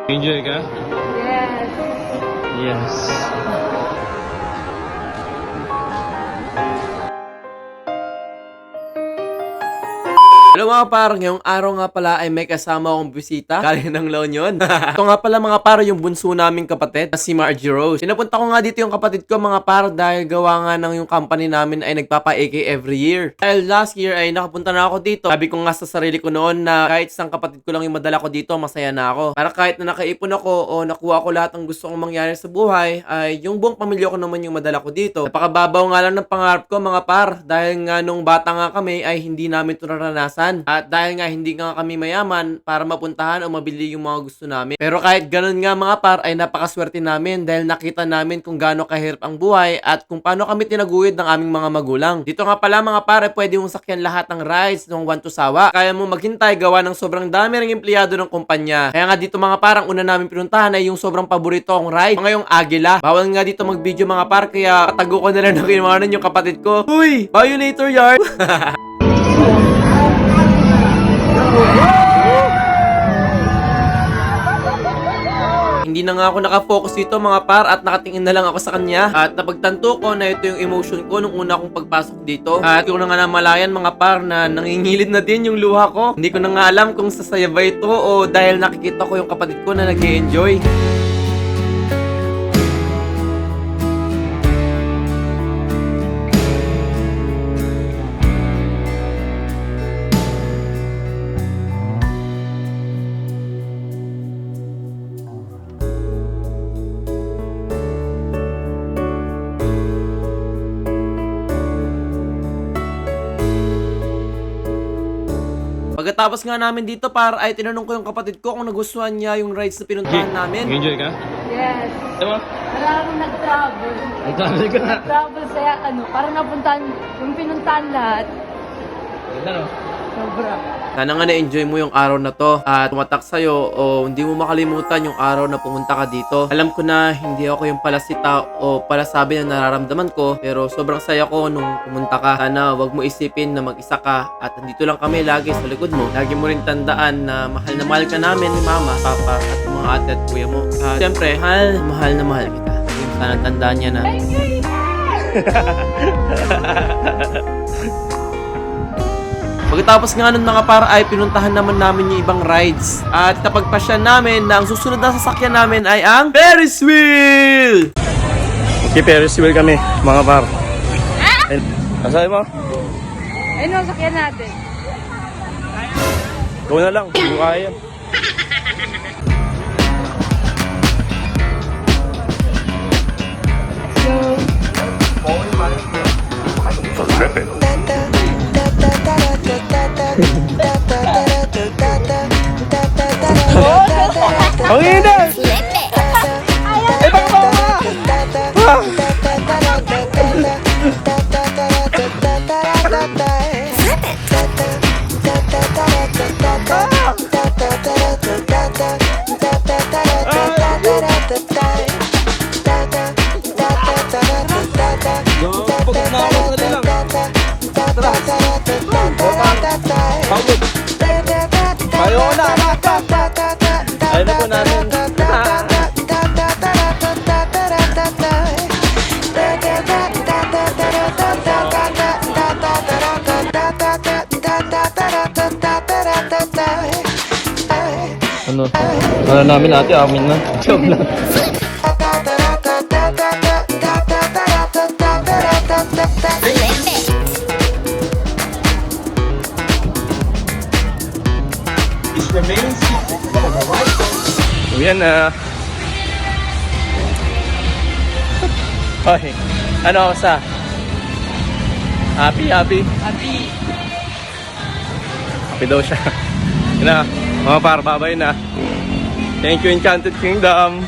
Enjoy ka? Yes. Yes. Hello mga par, ngayong araw nga pala ay may kasama akong bisita. Galing ng La Union. Ito nga pala mga par, yung bunso naming kapatid, si Margie Rose. Pinapunta ko nga dito yung kapatid ko mga par dahil gawa nga ng yung company namin ay nagpapa-AK every year. Dahil last year ay nakapunta na ako dito. Sabi ko nga sa sarili ko noon na kahit isang kapatid ko lang yung madala ko dito, masaya na ako. Para kahit na nakaipon ako o nakuha ko lahat ng gusto kong mangyari sa buhay, ay yung buong pamilya ko naman yung madala ko dito. Napakababaw nga lang ng pangarap ko mga par dahil nga nung bata nga kami ay hindi namin ito naranasan. At dahil nga hindi nga kami mayaman para mapuntahan o mabili yung mga gusto namin. Pero kahit ganun nga mga par ay napakaswerte namin dahil nakita namin kung gaano kahirap ang buhay at kung paano kami tinaguyod ng aming mga magulang. Dito nga pala mga par ay pwede mong sakyan lahat ng rides ng One to Sawa. Kaya mo maghintay gawa ng sobrang dami ng empleyado ng kumpanya. Kaya nga dito mga par ang una namin pinuntahan ay yung sobrang paborito kong ride, ngayong Agila. Bawal nga dito mag-video mga par kaya katago ko na lang na kinuha yung kapatid ko. Uy! Violator yard! Hindi na nga ako nakafocus dito mga par at nakatingin na lang ako sa kanya at napagtanto ko na ito yung emotion ko nung una kong pagpasok dito at kung na nga namalayan mga par na nangingilid na din yung luha ko. Hindi ko na nga alam kung sasaya ba ito o dahil nakikita ko yung kapatid ko na nag-e-enjoy. Pagkatapos nga namin dito par ay tinanong ko yung kapatid ko kung nagustuhan niya yung rides na pinuntahan namin. Enjoy ka? Yes. Diba? Wala akong nag-travel. Nag-travel ka na. Nag-travel saya para napuntahan, yung pinuntahan lahat. Ganda no? Sobra. Sana nga na-enjoy mo yung araw na to at tumatak sa'yo o hindi mo makalimutan yung araw na pumunta ka dito. Alam ko na hindi ako yung palasita o palasabi na nararamdaman ko pero sobrang saya ko nung pumunta ka. Sana wag mo isipin na mag-isa ka at nandito lang kami lagi sa likod mo. Lagi mo rin tandaan na mahal ka namin ni mama, papa at mga ate at kuya mo. At syempre, mahal na mahal kita. Sana tandaan niya na. Pagkatapos nga nun mga par ay pinuntahan naman namin yung ibang rides. At napagpasya namin na ang susunod na sasakyan namin ay ang Ferris Wheel! Okay, Ferris wheel kami, mga par. Nasaan mo? Ayun ang sakyan natin. Go na lang, kung kaya yan. Ang ina! Eh, baka ba? Ayaw ko na! Ayaw na po namin. Ano namin ate, amin na. Joke lang. So yan na. Okay. Ano ako sa? Happy? Happy. Happy daw siya. Yun na. Mga par, babay na. Thank you Enchanted Kingdom.